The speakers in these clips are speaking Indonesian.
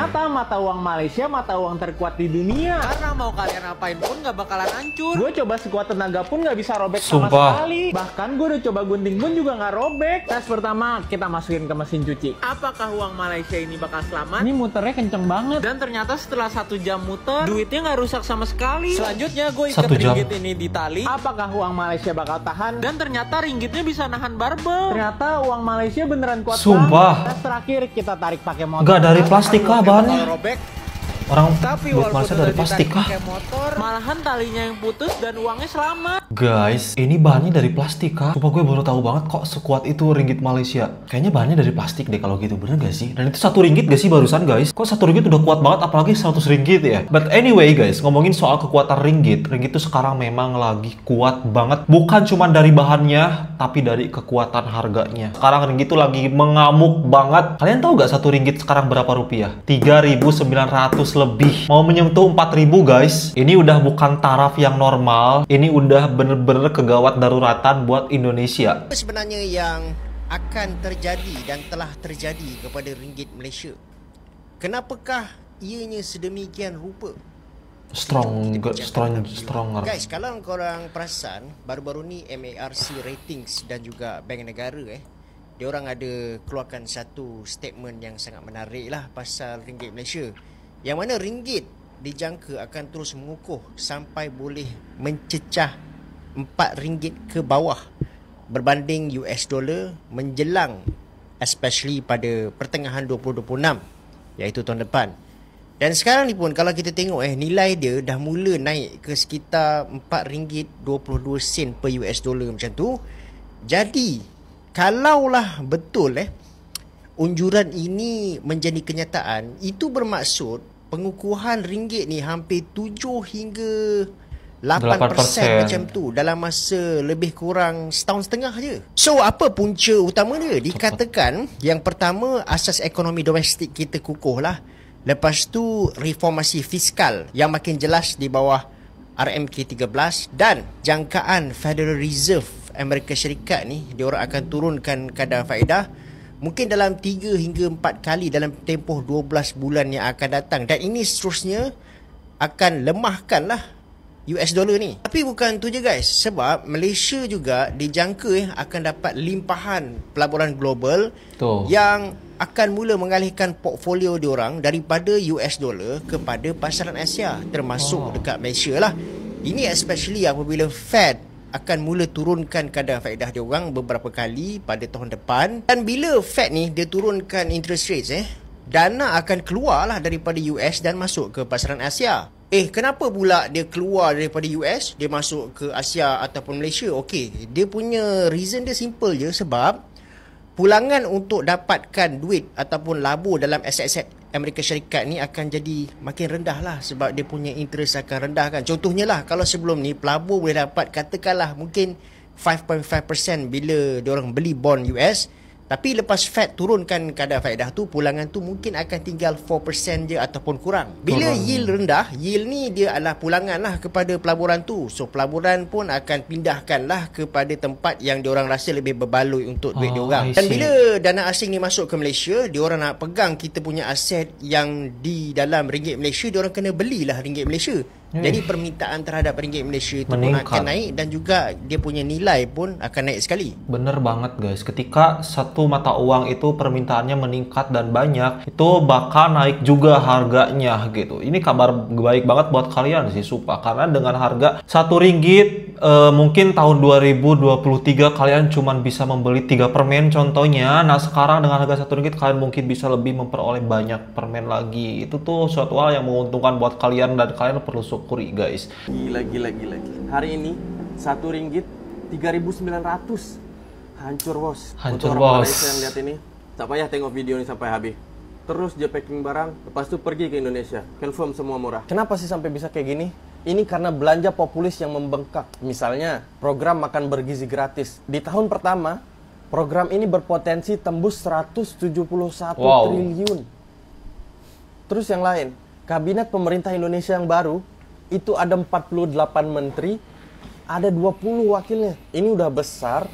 Ternyata mata uang Malaysia mata uang terkuat di dunia. Karena mau kalian apain pun nggak bakalan hancur. Gue coba sekuat tenaga pun nggak bisa robek sama Sumpah. sekali. Bahkan gue udah coba gunting pun juga nggak robek. Tes pertama kita masukin ke mesin cuci. Apakah uang Malaysia ini bakal selamat? Ini muternya kenceng banget. Dan ternyata setelah 1 jam muter, duitnya nggak rusak sama sekali. Selanjutnya gue ikat 1 jam. ringgit ini di tali. Apakah uang Malaysia bakal tahan? Dan ternyata ringgitnya bisa nahan barbel. Ternyata uang Malaysia beneran kuat Sumpah. banget. Tes terakhir kita tarik pakai motor. Enggak dari plastik kah bahannya? Robek. Orang Tapi duit walaupun Malaysia dari udah plastik ditarik kah? pakai motor, Malahan talinya yang putus dan uangnya selamat. Guys, ini bahannya dari plastik kah? Sumpah gue baru tahu banget kok sekuat itu ringgit Malaysia. Kayaknya bahannya dari plastik deh kalau gitu, bener gak sih? Dan itu 1 ringgit gak sih barusan guys? Kok 1 ringgit udah kuat banget apalagi 100 ringgit ya? But anyway guys, ngomongin soal kekuatan ringgit. Ringgit itu sekarang memang lagi kuat banget. Bukan cuma dari bahannya, tapi dari kekuatan harganya. Sekarang ringgit itu lagi mengamuk banget. Kalian tahu gak 1 ringgit sekarang berapa rupiah? 3.900 lebih. Mau menyentuh 4.000 guys. Ini udah bukan taraf yang normal. Ini udah bener-bener kegawat daruratan buat Indonesia. Apa sebenarnya yang akan terjadi dan telah terjadi kepada ringgit Malaysia? Kenapakah ianya sedemikian rupa? Stronger. Guys, kalau korang perasan, baru-baru ni MARC Ratings dan juga Bank Negara dia orang ada keluarkan satu statement yang sangat menarik lah pasal ringgit Malaysia. Yang mana ringgit dijangka akan terus mengukuh sampai boleh mencecah RM4 ke bawah berbanding US dollar menjelang especially pada pertengahan 2026 iaitu tahun depan. Dan sekarang ni pun kalau kita tengok nilai dia dah mula naik ke sekitar RM4.22 per US dollar macam tu. Jadi kalaulah betul unjuran ini menjadi kenyataan, itu bermaksud pengukuhan ringgit ni hampir 7 hingga 8% macam tu dalam masa lebih kurang setahun setengah je. So apa punca utama dia? Dikatakan yang pertama, asas ekonomi domestik kita kukuh lah. Lepas tu reformasi fiskal yang makin jelas di bawah RMK13 dan jangkaan Federal Reserve Amerika Syarikat ni diorang akan turunkan kadar faedah mungkin dalam 3 hingga 4 kali dalam tempoh 12 bulan yang akan datang, dan ini seterusnya akan lemahkanlah US dollar ni. Tapi bukan tu je guys, sebab Malaysia juga dijangka akan dapat limpahan pelaburan global yang akan mula mengalihkan portfolio diorang daripada US dollar kepada pasaran Asia, termasuk dekat Malaysia lah. Ini especially apabila Fed akan mula turunkan kadar faedah diorang beberapa kali pada tahun depan. Dan bila Fed ni dia turunkan interest rates dana akan keluar lah daripada US dan masuk ke pasaran Asia. Kenapa pula dia keluar daripada US, dia masuk ke Asia ataupun Malaysia? Okey, dia punya reason dia simple je, sebab pulangan untuk dapatkan duit ataupun labur dalam aset-aset Amerika Syarikat ni akan jadi makin rendah lah, sebab dia punya interest akan rendah kan. Contohnya lah, kalau sebelum ni pelabur boleh dapat katakanlah mungkin 5.5% bila diorang beli bond US, tapi lepas Fed turunkan kadar faedah tu, pulangan tu mungkin akan tinggal 4% je ataupun kurang. Bila yield rendah, yield ni dia adalah pulangan lah kepada pelaburan tu. So pelaburan pun akan pindahkan lah kepada tempat yang diorang rasa lebih berbaloi untuk duit diorang. Dan bila dana asing ni masuk ke Malaysia, diorang nak pegang kita punya aset yang di dalam ringgit Malaysia, diorang kena belilah ringgit Malaysia. Jadi permintaan terhadap ringgit Malaysia itu pun akan naik, dan juga dia punya nilai pun akan naik sekali. Bener banget guys, ketika satu mata uang itu permintaannya meningkat dan banyak, itu bakal naik juga harganya gitu. Ini kabar baik banget buat kalian sih sumpah, karena dengan harga 1 ringgit mungkin tahun 2023 kalian cuma bisa membeli 3 permen contohnya. Nah sekarang dengan harga 1 ringgit kalian mungkin bisa lebih memperoleh banyak permen lagi. Itu tuh suatu hal yang menguntungkan buat kalian, dan kalian perlu syukuri guys. Gila. Hari ini 1 ringgit 3.900. Hancur bos. Hancur untuk bos. Malaysia yang lihat ini, tak payah tengok video ini sampai habis. Terus je packing barang, lepas tu pergi ke Indonesia. Confirm semua murah. Kenapa sih sampai bisa kayak gini? Ini karena belanja populis yang membengkak. Misalnya, program makan bergizi gratis. Di tahun pertama, program ini berpotensi tembus 171 triliun. Terus yang lain, Kabinet Pemerintah Indonesia yang baru, itu ada 48 menteri, ada 20 wakilnya. Ini udah besar,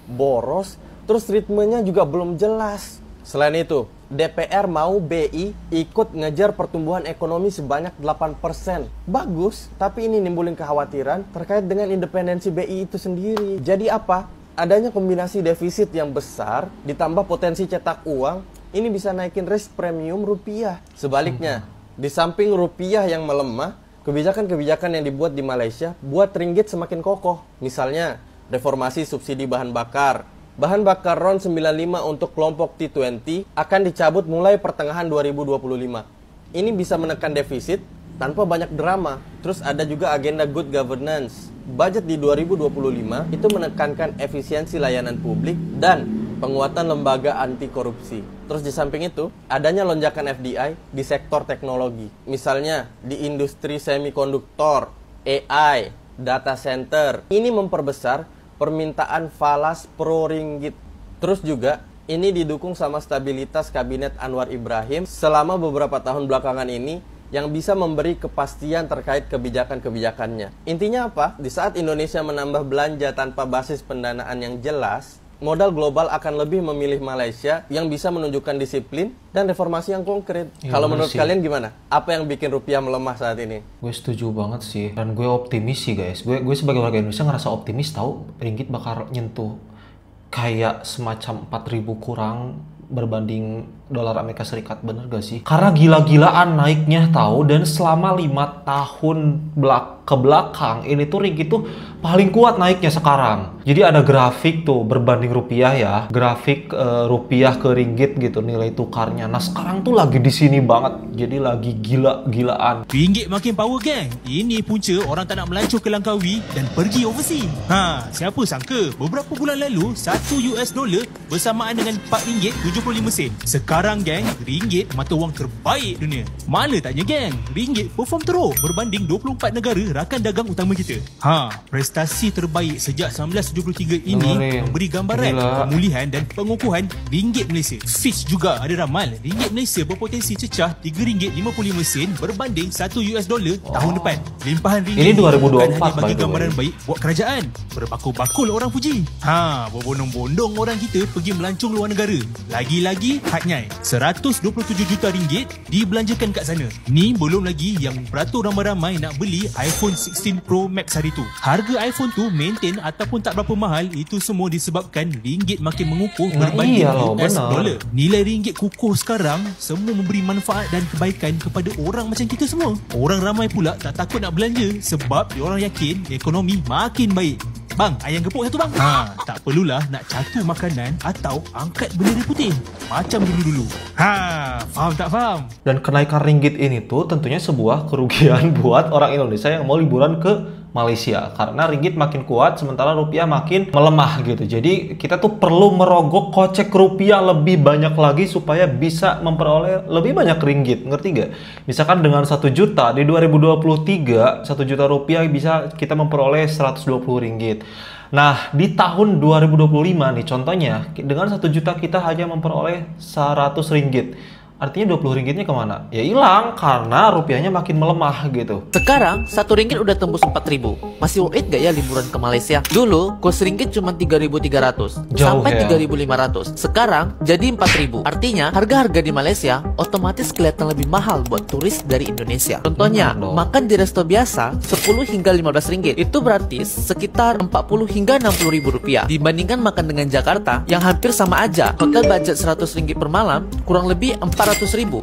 boros, terus ritmenya juga belum jelas. Selain itu, DPR mau BI ikut ngejar pertumbuhan ekonomi sebanyak 8%. Bagus, tapi ini nimbulin kekhawatiran terkait dengan independensi BI itu sendiri. Jadi apa? Adanya kombinasi defisit yang besar ditambah potensi cetak uang, ini bisa naikin risk premium rupiah. Sebaliknya, di samping rupiah yang melemah, kebijakan-kebijakan yang dibuat di Malaysia buat ringgit semakin kokoh. Misalnya, reformasi subsidi bahan bakar. Bahan bakar RON 95 untuk kelompok T20 akan dicabut mulai pertengahan 2025. Ini bisa menekan defisit tanpa banyak drama. Terus ada juga agenda good governance. Budget di 2025 itu menekankan efisiensi layanan publik dan penguatan lembaga anti korupsi. Terus di samping itu, adanya lonjakan FDI di sektor teknologi. Misalnya di industri semikonduktor, AI, data center. Ini memperbesar permintaan falas pro ringgit. Terus juga ini didukung sama stabilitas kabinet Anwar Ibrahim selama beberapa tahun belakangan ini yang bisa memberi kepastian terkait kebijakan-kebijakannya. Intinya apa? Di saat Indonesia menambah belanja tanpa basis pendanaan yang jelas, modal global akan lebih memilih Malaysia yang bisa menunjukkan disiplin dan reformasi yang konkret. Ya, kalau menurut sih. kalian gimana? Apa yang bikin rupiah melemah saat ini? Gue setuju banget sih, dan gue optimis sih guys. Gue sebagai warga Indonesia ngerasa optimis tahu ringgit bakal nyentuh kayak semacam 4.000 kurang berbanding dolar Amerika Serikat, bener gak sih? Karena gila-gilaan naiknya tahu, dan selama 5 tahun ke belakang ini tuh ringgit tuh paling kuat naiknya sekarang. Jadi ada grafik tuh berbanding rupiah ya, grafik rupiah ke ringgit gitu nilai tukarnya. Nah sekarang tuh lagi di sini banget, jadi lagi gila-gilaan. Ringgit makin power geng. Ini punca orang tak nak melancur ke Langkawi dan pergi overseas. Siapa sangka beberapa bulan lalu $1 bersamaan dengan RM4.75. Sekarang geng, ringgit mata wang terbaik dunia. Mana taknya geng, ringgit perform teruk berbanding 24 negara rakan dagang utama kita. Prestasi terbaik sejak 1973 ini memberi gambaran pemulihan dan pengukuhan ringgit Malaysia. Fitch juga ada ramal ringgit Malaysia berpotensi cecah RM3.55 berbanding $1 tahun depan. Limpahan ringgit ini 2024 bukan hanya bagi gambaran baik buat kerajaan. Berbakul-bakul orang puji. Berbondong-bondong orang kita pergi melancong luar negara. Lagi-lagi hadnya RM127 juta dibelanjakan kat sana. Ni belum lagi yang beratur ramai-ramai nak beli iPhone 16 Pro Max hari tu. Harga iPhone tu maintain ataupun tak berapa mahal, itu semua disebabkan ringgit makin mengukuh berbanding US dollar. Nilai ringgit kukuh sekarang semua memberi manfaat dan kebaikan kepada orang macam kita semua. Orang ramai pula tak takut nak belanja sebab diorang yakin ekonomi makin baik. Bang, ayam gepuk satu bang. Tak perlulah nak catu makanan atau angkat bendera putih macam dulu-dulu. Faham tak faham? Dan kenaikan ringgit ini tuh tentunya sebuah kerugian buat orang Indonesia yang mau liburan ke Malaysia, karena ringgit makin kuat sementara rupiah makin melemah gitu. Jadi kita tuh perlu merogoh kocek rupiah lebih banyak lagi supaya bisa memperoleh lebih banyak ringgit, ngerti gak? Misalkan dengan 1 juta di 2023, 1 juta rupiah bisa kita memperoleh 120 ringgit. Nah, di tahun 2025 nih contohnya, dengan 1 juta kita hanya memperoleh 100 ringgit. Artinya 20 ringgitnya kemana? Ya hilang karena rupiahnya makin melemah gitu. Sekarang 1 ringgit udah tembus 4.000. Masih worth it gak ya liburan ke Malaysia? Dulu kurs ringgit cuma 3.300 sampai 3.500. Sekarang jadi 4.000. Artinya harga-harga di Malaysia otomatis kelihatan lebih mahal buat turis dari Indonesia. Contohnya, makan di resto biasa 10 hingga 15 ringgit. Itu berarti sekitar 40 hingga 60 ribu rupiah. Dibandingkan makan dengan Jakarta yang hampir sama aja. Total budget 100 ringgit per malam kurang lebih 400.000.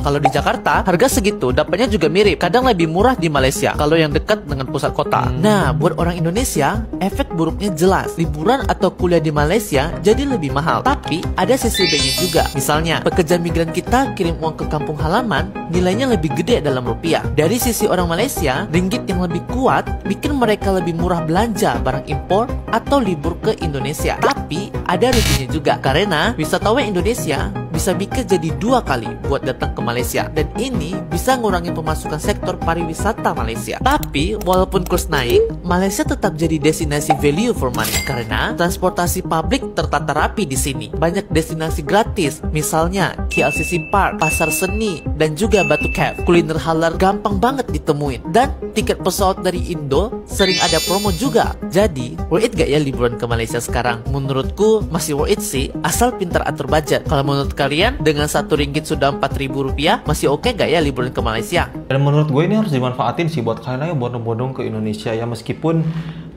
Kalau di Jakarta, harga segitu dapatnya juga mirip. Kadang lebih murah di Malaysia kalau yang dekat dengan pusat kota. Nah, buat orang Indonesia, efek buruknya jelas. Liburan atau kuliah di Malaysia jadi lebih mahal. Tapi ada sisi baiknya juga. Misalnya, pekerja migran kita kirim uang ke kampung halaman, nilainya lebih gede dalam rupiah. Dari sisi orang Malaysia, ringgit yang lebih kuat bikin mereka lebih murah belanja barang impor atau libur ke Indonesia. Tapi ada ruginya juga karena wisatawan Indonesia bisa mikir jadi 2 kali buat datang ke Malaysia, dan ini bisa ngurangi pemasukan sektor pariwisata Malaysia. Tapi walaupun kurs naik, Malaysia tetap jadi destinasi value for money karena transportasi publik tertata rapi di sini. Banyak destinasi gratis, misalnya KLCC Park, pasar seni, dan juga Batu Cave. Kuliner halal gampang banget ditemuin, dan tiket pesawat dari Indo sering ada promo juga. Jadi worth it gak ya liburan ke Malaysia sekarang? Menurutku masih worth it sih, asal pintar atur budget. Kalau menurut kalian kalian, dengan 1 ringgit sudah 4.000 rupiah, masih oke gak ya liburan ke Malaysia? Dan menurut gue ini harus dimanfaatin sih buat kalian ayo bondong-bondong ke Indonesia ya, meskipun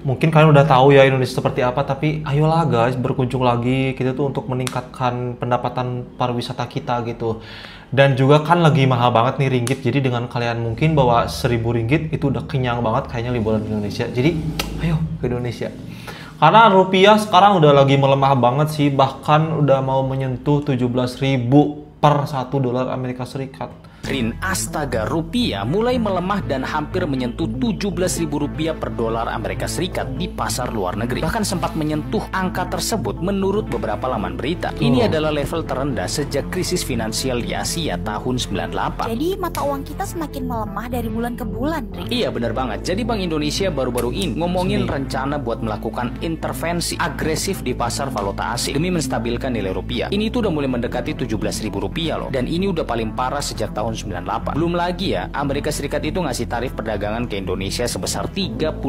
mungkin kalian udah tahu ya Indonesia seperti apa, tapi ayolah guys berkunjung lagi kita tuh untuk meningkatkan pendapatan pariwisata kita gitu. Dan juga kan lagi mahal banget nih ringgit, jadi dengan kalian mungkin bawa 1.000 ringgit itu udah kenyang banget kayaknya liburan di Indonesia. Jadi ayo ke Indonesia. Karena rupiah sekarang udah lagi melemah banget sih, bahkan udah mau menyentuh 17.000 per 1 dolar Amerika Serikat. Astaga, rupiah mulai melemah dan hampir menyentuh 17.000 rupiah per dolar Amerika Serikat di pasar luar negeri. Bahkan sempat menyentuh angka tersebut menurut beberapa laman berita. Ini adalah level terendah sejak krisis finansial di Asia tahun 98. Jadi mata uang kita semakin melemah dari bulan ke bulan, Rick. Iya benar banget. Jadi Bank Indonesia baru-baru ini ngomongin rencana buat melakukan intervensi agresif di pasar valuta asing demi menstabilkan nilai rupiah. Ini tuh udah mulai mendekati 17.000 rupiah loh. Dan ini udah paling parah sejak tahun 98. Belum lagi ya, Amerika Serikat itu ngasih tarif perdagangan ke Indonesia sebesar 32%.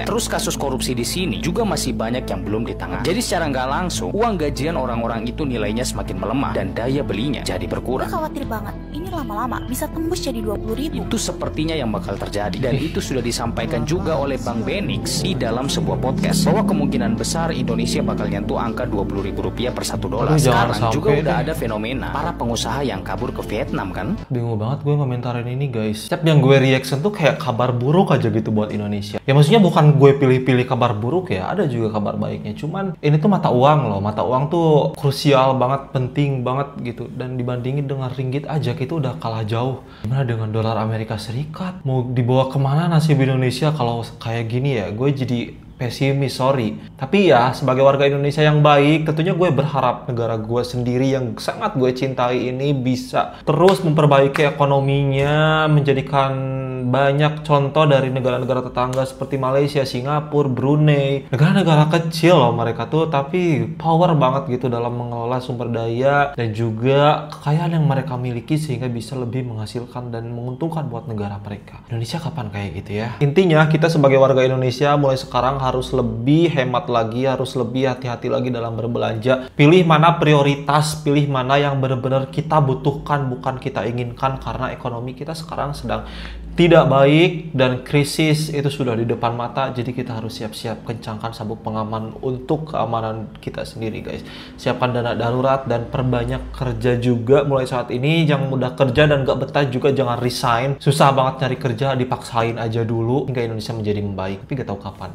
Terus kasus korupsi di sini juga masih banyak yang belum ditangani. Jadi secara nggak langsung, uang gajian orang-orang itu nilainya semakin melemah dan daya belinya jadi berkurang. Gue khawatir banget, ini lama-lama bisa tembus jadi 20.000. Itu sepertinya yang bakal terjadi. Dan itu sudah disampaikan juga oleh Bang Benix di dalam sebuah podcast, bahwa kemungkinan besar Indonesia bakal nyentuh angka 20.000 rupiah per 1 dolar. Sekarang juga udah ada fenomena para pengusaha yang kabur ke Vietnam kan. Bingung banget gue komentarin ini guys. Setiap yang gue reaction tuh kayak kabar buruk aja gitu buat Indonesia. Ya maksudnya bukan gue pilih-pilih kabar buruk ya, ada juga kabar baiknya. Cuman ini tuh mata uang loh. Mata uang tuh krusial banget, penting banget gitu. Dan dibandingin dengan ringgit aja kita udah kalah jauh. Gimana dengan dolar Amerika Serikat? Mau dibawa kemana nasib Indonesia kalau kayak gini ya? Gue jadi pesimis, sorry. Tapi ya, sebagai warga Indonesia yang baik, tentunya gue berharap negara gue sendiri yang sangat gue cintai ini bisa terus memperbaiki ekonominya, menjadikan banyak contoh dari negara-negara tetangga seperti Malaysia, Singapura, Brunei. Negara-negara kecil loh mereka tuh, tapi power banget gitu dalam mengelola sumber daya dan juga kekayaan yang mereka miliki sehingga bisa lebih menghasilkan dan menguntungkan buat negara mereka. Indonesia kapan kayak gitu ya? Intinya kita sebagai warga Indonesia mulai sekarang harus lebih hemat lagi, harus lebih hati-hati lagi dalam berbelanja. Pilih mana prioritas, pilih mana yang benar-benar kita butuhkan, bukan kita inginkan, karena ekonomi kita sekarang sedang tidak baik dan krisis itu sudah di depan mata. Jadi kita harus siap-siap kencangkan sabuk pengaman untuk keamanan kita sendiri guys. Siapkan dana darurat dan perbanyak kerja juga mulai saat ini. Yang udah kerja dan gak betah juga jangan resign. Susah banget nyari kerja, dipaksain aja dulu hingga Indonesia menjadi membaik, tapi gak tahu kapan.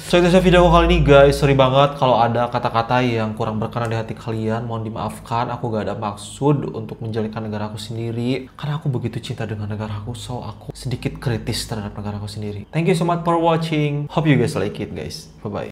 So itu saja video kali ini guys. Sorry banget kalau ada kata-kata yang kurang berkenan di hati kalian, mohon dimaafkan. Aku gak ada maksud untuk menjelekkan negara aku sendiri, karena aku begitu cinta dengan negara aku. So aku sedikit kritis terhadap negara aku sendiri. Thank you so much for watching. Hope you guys like it guys. Bye bye.